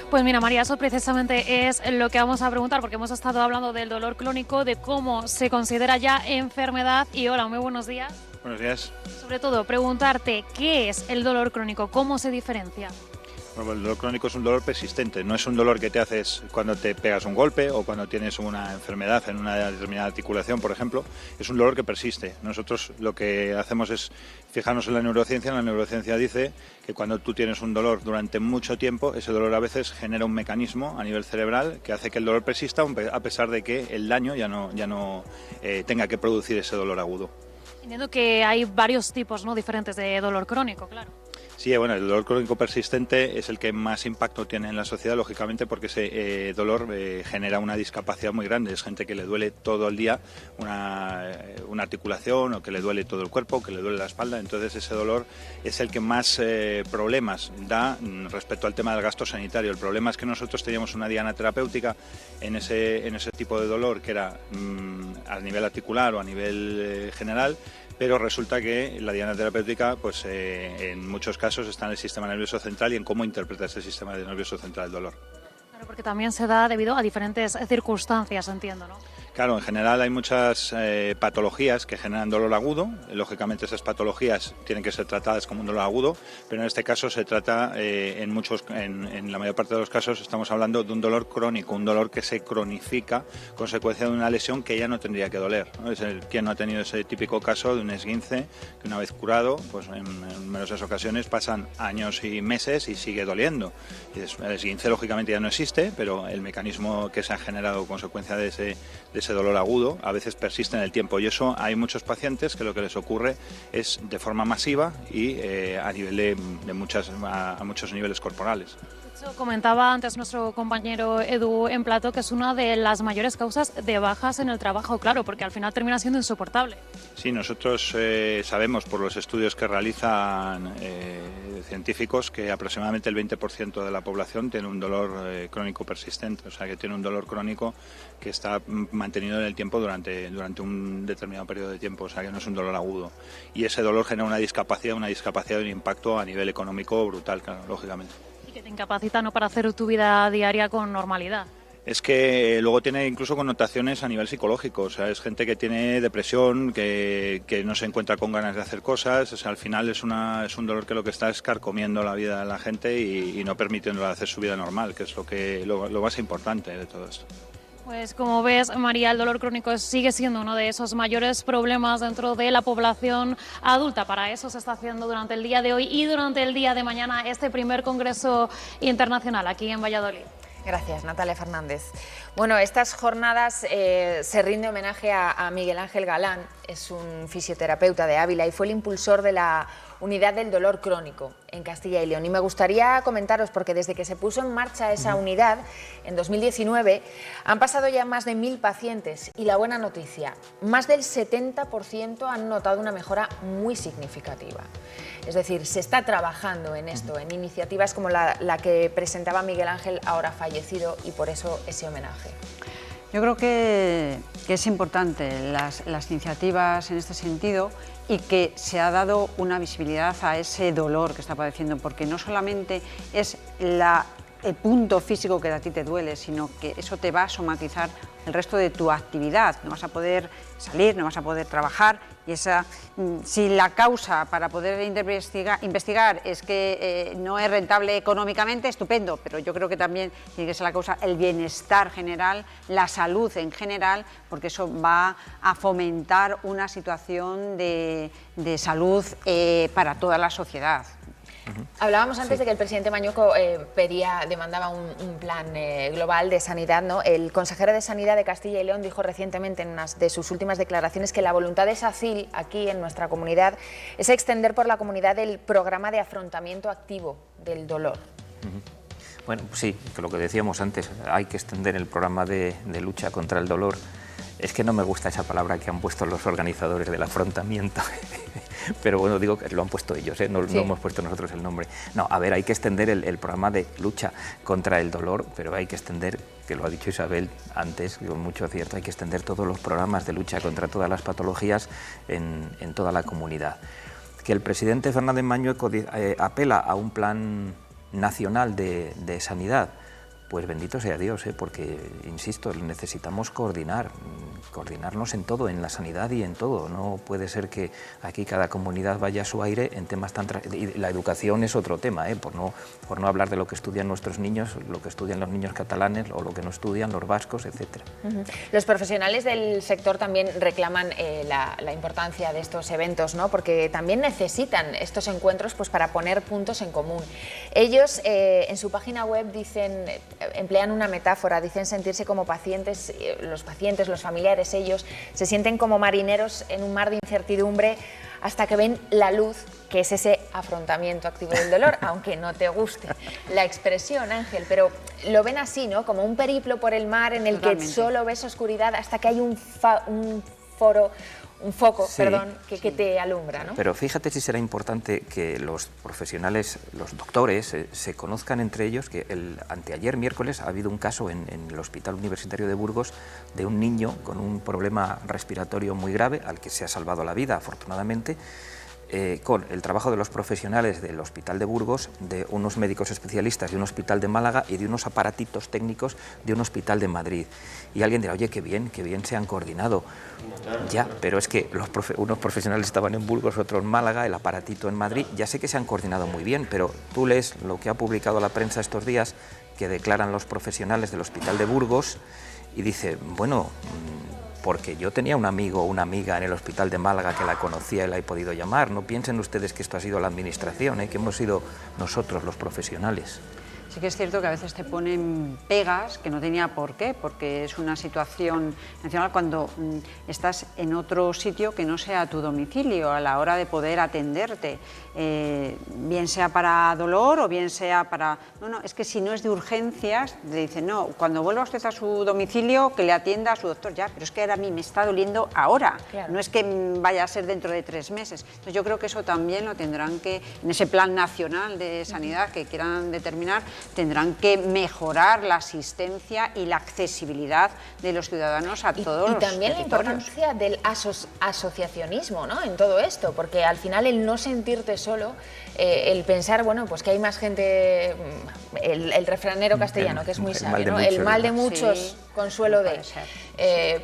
B: Pues mira, María, eso precisamente es lo que vamos a preguntar, porque hemos estado hablando del dolor crónico, de cómo se considera ya enfermedad. Y hola, muy buenos días.
N: Buenos días.
B: Sobre todo, preguntarte, ¿qué es el dolor crónico? ¿Cómo se diferencia?
N: Bueno, el dolor crónico es un dolor persistente, no es un dolor que te haces cuando te pegas un golpe o cuando tienes una enfermedad en una determinada articulación, por ejemplo. Es un dolor que persiste. Nosotros lo que hacemos es fijarnos en la neurociencia. La neurociencia dice que cuando tú tienes un dolor durante mucho tiempo, ese dolor a veces genera un mecanismo a nivel cerebral que hace que el dolor persista a pesar de que el daño ya no tenga que producir ese dolor agudo.
B: Entiendo que hay varios tipos, ¿no?, diferentes de dolor crónico, claro.
N: Sí, bueno, el dolor crónico persistente es el que más impacto tiene en la sociedad, lógicamente, porque ese dolor genera una discapacidad muy grande. Es gente que le duele todo el día una articulación, o que le duele todo el cuerpo, o que le duele la espalda. Entonces ese dolor es el que más problemas da respecto al tema del gasto sanitario. El problema es que nosotros teníamos una diana terapéutica en ese tipo de dolor, que era a nivel articular o a nivel general, pero resulta que la diana terapéutica, pues en muchos casos está en el sistema nervioso central y en cómo interpreta ese sistema nervioso central el dolor.
B: Claro, porque también se da debido a diferentes circunstancias, entiendo, ¿no?
N: Claro, en general hay muchas patologías que generan dolor agudo. Lógicamente esas patologías tienen que ser tratadas como un dolor agudo, pero en este caso se trata, en la mayor parte de los casos estamos hablando de un dolor crónico, un dolor que se cronifica consecuencia de una lesión que ya no tendría que doler, ¿no? Es quien no ha tenido ese típico caso de un esguince que una vez curado, pues en numerosas ocasiones pasan años y meses y sigue doliendo. Y el esguince lógicamente ya no existe, pero el mecanismo que se ha generado consecuencia de ese dolor agudo a veces persiste en el tiempo, y eso hay muchos pacientes que lo que les ocurre es de forma masiva y a nivel a muchos niveles corporales.
B: Comentaba antes nuestro compañero Edu en plató que es una de las mayores causas de bajas en el trabajo, claro, porque al final termina siendo insoportable.
N: Sí, nosotros sabemos por los estudios que realizan científicos que aproximadamente el 20% de la población tiene un dolor crónico persistente, o sea que tiene un dolor crónico que está mantenido en el tiempo durante un determinado periodo de tiempo, o sea que no es un dolor agudo. Y ese dolor genera una discapacidad y un impacto a nivel económico brutal, claro, lógicamente.
B: Y que te incapacita, ¿no?, para hacer tu vida diaria con normalidad.
N: Es que luego tiene incluso connotaciones a nivel psicológico, o sea, es gente que tiene depresión, que no se encuentra con ganas de hacer cosas, o sea, al final es un dolor que lo que está es carcomiendo la vida de la gente y no permitiéndole hacer su vida normal, que es lo más importante de todo esto.
B: Pues como ves, María, el dolor crónico sigue siendo uno de esos mayores problemas dentro de la población adulta. Para eso se está haciendo durante el día de hoy y durante el día de mañana este primer Congreso Internacional aquí en Valladolid.
A: Gracias, Natalia Fernández. Bueno, estas jornadas se rinde homenaje a Miguel Ángel Galán, es un fisioterapeuta de Ávila y fue el impulsor de la Unidad del Dolor Crónico en Castilla y León. Y me gustaría comentaros, porque desde que se puso en marcha esa unidad, en 2019, han pasado ya más de 1000 pacientes y la buena noticia, más del 70% han notado una mejora muy significativa. Es decir, se está trabajando en esto, en iniciativas como la que presentaba Miguel Ángel, ahora fallecido, y por eso ese homenaje.
E: Yo creo que es importante las iniciativas en este sentido y que se ha dado una visibilidad a ese dolor que está padeciendo, porque no solamente es el punto físico que a ti te duele, sino que eso te va a somatizar el resto de tu actividad. No vas a poder salir, no vas a poder trabajar, y si la causa para poder investigar es que no es rentable económicamente, estupendo, pero yo creo que también tiene que ser la causa el bienestar general, la salud en general, porque eso va a fomentar una situación de salud para toda la sociedad.
A: Hablábamos antes de que el presidente Mañueco demandaba un plan global de sanidad, ¿no? El consejero de Sanidad de Castilla y León dijo recientemente en una de sus últimas declaraciones que la voluntad de SACIL aquí en nuestra comunidad es extender por la comunidad el programa de afrontamiento activo del dolor.
F: Bueno, sí, que lo que decíamos antes, hay que extender el programa de lucha contra el dolor. Es que no me gusta esa palabra que han puesto los organizadores del afrontamiento, pero bueno, digo que lo han puesto ellos, no hemos puesto nosotros el nombre. No, a ver, hay que extender el programa de lucha contra el dolor, pero hay que extender, que lo ha dicho Isabel antes, con mucho acierto, hay que extender todos los programas de lucha contra todas las patologías en toda la comunidad. Que el presidente Fernández Mañueco apela a un plan nacional de sanidad, pues bendito sea Dios, porque, insisto, necesitamos coordinarnos en todo, en la sanidad y en todo. No puede ser que aquí cada comunidad vaya a su aire en temas tan... Y la educación es otro tema, por no hablar de lo que estudian nuestros niños, lo que estudian los niños catalanes o lo que no estudian los vascos, etc.
A: Los profesionales del sector también reclaman la importancia de estos eventos, ¿no? Porque también necesitan estos encuentros pues, para poner puntos en común. Ellos en su página web emplean una metáfora, dicen sentirse como pacientes, los familiares, ellos se sienten como marineros en un mar de incertidumbre hasta que ven la luz, que es ese afrontamiento activo del dolor, aunque no te guste la expresión, Ángel, pero lo ven así, ¿no? Como un periplo por el mar en el que solo ves oscuridad hasta que hay un foco,
F: sí,
A: que te alumbra, ¿no?
F: Pero fíjate si será importante que los profesionales, los doctores, se conozcan entre ellos, que anteayer miércoles ha habido un caso en el Hospital Universitario de Burgos de un niño con un problema respiratorio muy grave, al que se ha salvado la vida, afortunadamente, con el trabajo de los profesionales del Hospital de Burgos, de unos médicos especialistas de un hospital de Málaga y de unos aparatitos técnicos de un hospital de Madrid. Y alguien dirá, oye, qué bien se han coordinado. Ya, pero es que unos profesionales estaban en Burgos, otros en Málaga, el aparatito en Madrid. Ya sé que se han coordinado muy bien, pero tú lees lo que ha publicado la prensa estos días, que declaran los profesionales del Hospital de Burgos, y dice, bueno, porque yo tenía un amigo o una amiga en el Hospital de Málaga que la conocía y la he podido llamar. No piensen ustedes que esto ha sido la administración, que hemos sido nosotros los profesionales.
E: Sí que es cierto que a veces te ponen pegas que no tenía por qué, porque es una situación nacional cuando estás en otro sitio que no sea tu domicilio a la hora de poder atenderte, bien sea para dolor o bien sea para... No, es que si no es de urgencias, le dicen, no, cuando vuelva usted a su domicilio que le atienda a su doctor, ya, pero es que ahora a mí me está doliendo ahora, claro. No es que vaya a ser dentro de 3 meses. Entonces yo creo que eso también lo tendrán que, en ese plan nacional de sanidad que quieran determinar, tendrán que mejorar la asistencia y la accesibilidad de los ciudadanos a todos los
A: también la importancia del asociacionismo, ¿no? En todo esto, porque al final el no sentirte solo, el pensar, bueno, pues que hay más gente, el refranero castellano, que es muy sabio, ¿no? El mal de muchos, sí, consuelo de...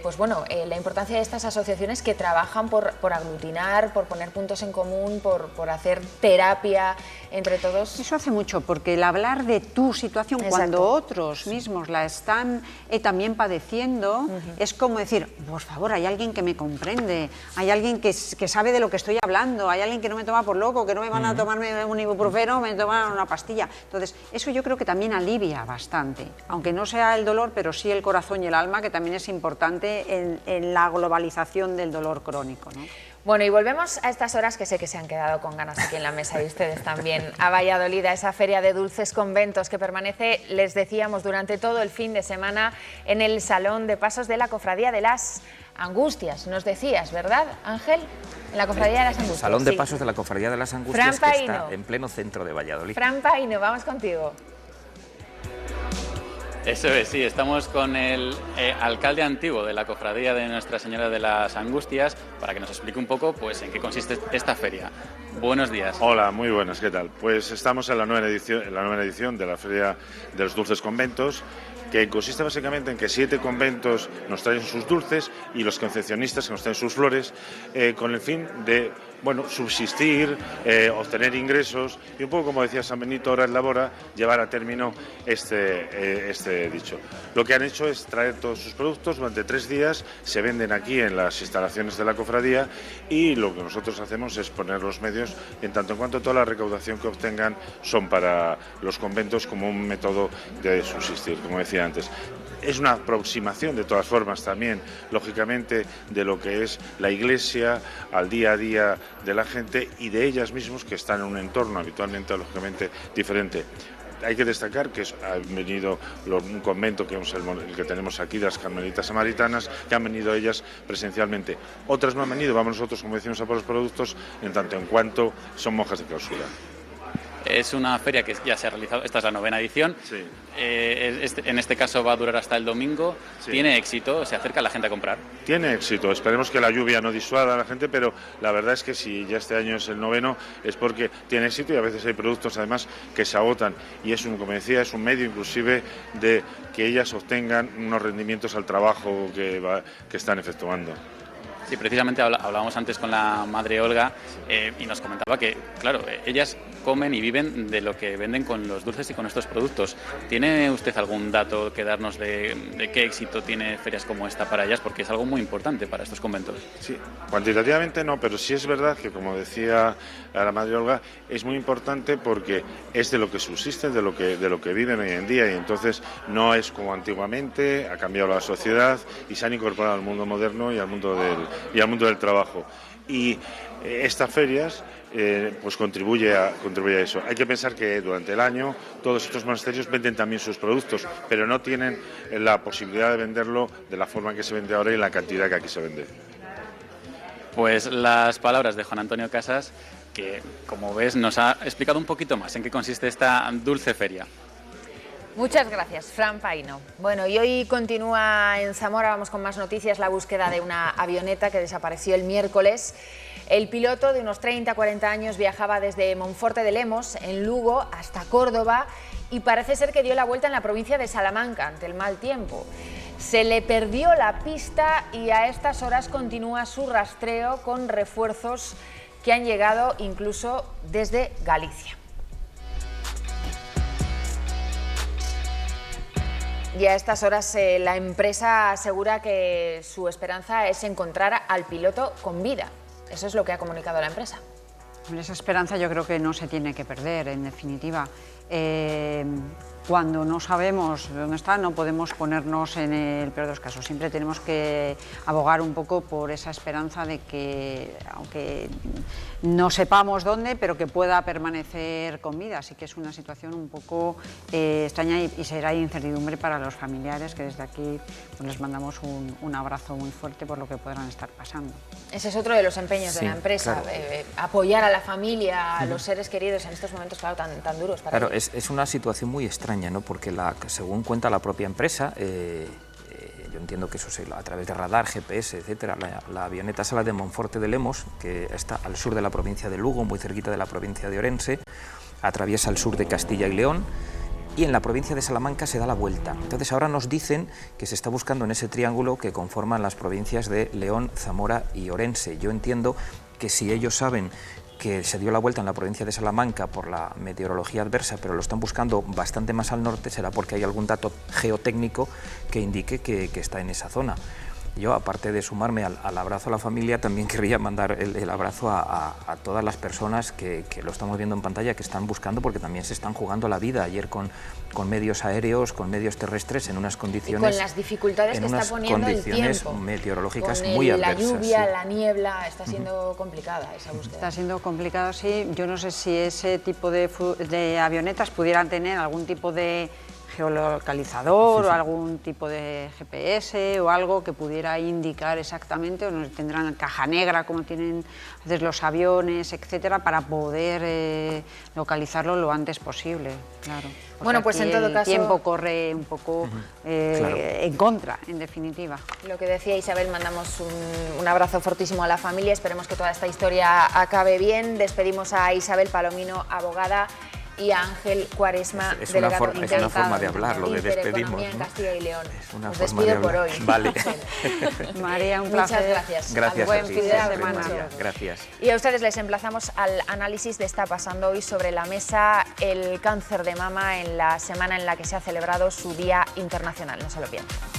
A: pues bueno, la importancia de estas asociaciones que trabajan por aglutinar, por poner puntos en común, por hacer terapia entre todos.
E: Eso hace mucho, porque el hablar de tu situación, exacto, cuando otros mismos la están también padeciendo, es como decir, por favor, hay alguien que me comprende, hay alguien que sabe de lo que estoy hablando, hay alguien que no me toma por loco, que no me van a tomarme un ibuprofeno, me toman una pastilla. Entonces, eso yo creo que también alivia bastante, aunque no sea el dolor, pero sí el corazón y el alma, que también es importante en la globalización del dolor crónico, ¿no?
A: Bueno, y volvemos a estas horas que sé que se han quedado con ganas aquí en la mesa y ustedes también, a Valladolid, a esa feria de dulces conventos que permanece, les decíamos, durante todo el fin de semana en el Salón de Pasos de la Cofradía de las Angustias. Nos decías, ¿verdad, Ángel? En la Cofradía de las Angustias.
F: Salón de Pasos de la Cofradía de las Angustias, que está en pleno centro de Valladolid.
A: Fran Paino, vamos contigo.
C: Eso es, sí, estamos con el alcalde antiguo de la cofradía de Nuestra Señora de las Angustias para que nos explique un poco pues en qué consiste esta feria. Buenos días.
O: Hola, muy buenas, ¿qué tal? Pues estamos en la nueva edición de la Feria de los Dulces Conventos, que consiste básicamente en que 7 conventos nos traen sus dulces y los concepcionistas que nos traen sus flores, con el fin de subsistir, obtener ingresos y un poco, como decía San Benito, hora en labora, llevar a término este dicho. Lo que han hecho es traer todos sus productos durante 3 días, se venden aquí en las instalaciones de la cofradía y lo que nosotros hacemos es poner los medios en tanto en cuanto toda la recaudación que obtengan son para los conventos como un método de subsistir, como decía antes. Es una aproximación, de todas formas, también, lógicamente, de lo que es la Iglesia al día a día de la gente y de ellas mismas que están en un entorno habitualmente, lógicamente, diferente. Hay que destacar que ha venido un convento, que es el que tenemos aquí, de las Carmelitas Samaritanas, que han venido ellas presencialmente. Otras no han venido, vamos nosotros, como decimos, a por los productos, en tanto en cuanto son monjas de clausura.
C: Es una feria que ya se ha realizado, esta es la 9ª edición,
O: sí.
C: En este caso va a durar hasta el domingo, sí. ¿Tiene éxito? ¿Se acerca la gente a comprar?
O: Tiene éxito, esperemos que la lluvia no disuada a la gente, pero la verdad es que si ya este año es el 9º es porque tiene éxito y a veces hay productos además que se agotan y es como decía, es un medio inclusive de que ellas obtengan unos rendimientos al trabajo que están efectuando.
C: Sí, precisamente hablábamos antes con la madre Olga y nos comentaba que, claro, ellas comen y viven de lo que venden con los dulces y con estos productos. ¿Tiene usted algún dato que darnos de qué éxito tiene ferias como esta para ellas? Porque es algo muy importante para estos conventos.
O: Sí, cuantitativamente no, pero sí es verdad que, como decía la madre Olga, es muy importante porque es de lo que subsisten, de lo que viven hoy en día y entonces no es como antiguamente, ha cambiado la sociedad y se han incorporado al mundo moderno y al mundo del trabajo. Y estas ferias pues contribuye a eso. Hay que pensar que durante el año todos estos monasterios venden también sus productos, pero no tienen la posibilidad de venderlo de la forma que se vende ahora y en la cantidad que aquí se vende.
C: Pues las palabras de Juan Antonio Casas, que como ves nos ha explicado un poquito más en qué consiste esta dulce feria.
A: Muchas gracias, Fran Paino. Bueno, y hoy continúa en Zamora, vamos con más noticias, la búsqueda de una avioneta que desapareció el miércoles. El piloto, de unos 30-40 años, viajaba desde Monforte de Lemos, en Lugo, hasta Córdoba y parece ser que dio la vuelta en la provincia de Salamanca ante el mal tiempo. Se le perdió la pista y a estas horas continúa su rastreo con refuerzos que han llegado incluso desde Galicia. Y a estas horas la empresa asegura que su esperanza es encontrar al piloto con vida. Eso es lo que ha comunicado la empresa.
E: Esa esperanza yo creo que no se tiene que perder, en definitiva. Cuando no sabemos dónde está, no podemos ponernos en el peor de los casos. Siempre tenemos que abogar un poco por esa esperanza de que, aunque no sepamos dónde, pero que pueda permanecer con vida. Así que es una situación un poco extraña y será incertidumbre para los familiares, que desde aquí pues, les mandamos un abrazo muy fuerte por lo que podrán estar pasando.
A: Ese es otro de los empeños de la empresa, claro. Apoyar a la familia, a los seres queridos en estos momentos, claro, tan duros para
F: ellos.
A: ellos.
F: Es una situación muy extraña, ¿no? Porque según cuenta la propia empresa, yo entiendo que eso es a través de radar, GPS, etcétera, la avioneta sale de Monforte de Lemos, que está al sur de la provincia de Lugo, muy cerquita de la provincia de Orense, atraviesa el sur de Castilla y León, y en la provincia de Salamanca se da la vuelta. Entonces ahora nos dicen que se está buscando en ese triángulo que conforman las provincias de León, Zamora y Orense. Yo entiendo que si ellos saben que se dio la vuelta en la provincia de Salamanca por la meteorología adversa, pero lo están buscando bastante más al norte, será porque hay algún dato geotécnico que indique que está en esa zona. Yo, aparte de sumarme al abrazo a la familia, también querría mandar el abrazo a todas las personas que lo estamos viendo en pantalla, que están buscando, porque también se están jugando la vida ayer con medios aéreos, con medios terrestres, en unas condiciones...
A: Y con las dificultades que está poniendo el tiempo.
F: Meteorológicas
A: con
F: muy adversas.
A: La lluvia,
F: sí.
A: La niebla, está siendo complicada esa búsqueda.
E: Está siendo complicado, sí. Yo no sé si ese tipo de avionetas pudieran tener algún tipo de geolocalizador o algún tipo de GPS o algo que pudiera indicar exactamente, o no tendrán caja negra como tienen a veces los aviones, etcétera, para poder localizarlo lo antes posible, claro.
A: Bueno, pues en todo caso...
E: el tiempo corre un poco en contra, en definitiva.
A: Lo que decía Isabel, mandamos un abrazo fortísimo a la familia, esperemos que toda esta historia acabe bien. Despedimos a Isabel Palomino, abogada, y a Ángel Cuaresma,
F: es
A: delegado
F: una forma de hablarlo, de despedimos,
A: en Castilla y León.
F: Es una
A: Os
F: forma
A: despido
F: de
A: por hoy.
F: Vale.
E: María, un placer.
A: Muchas gracias.
F: Gracias
E: buen
F: a ti.
E: fin de semana.
F: Gracias.
A: Y a ustedes les emplazamos al análisis de Está pasando hoy sobre la mesa el cáncer de mama en la semana en la que se ha celebrado su Día Internacional. No se lo pierdan.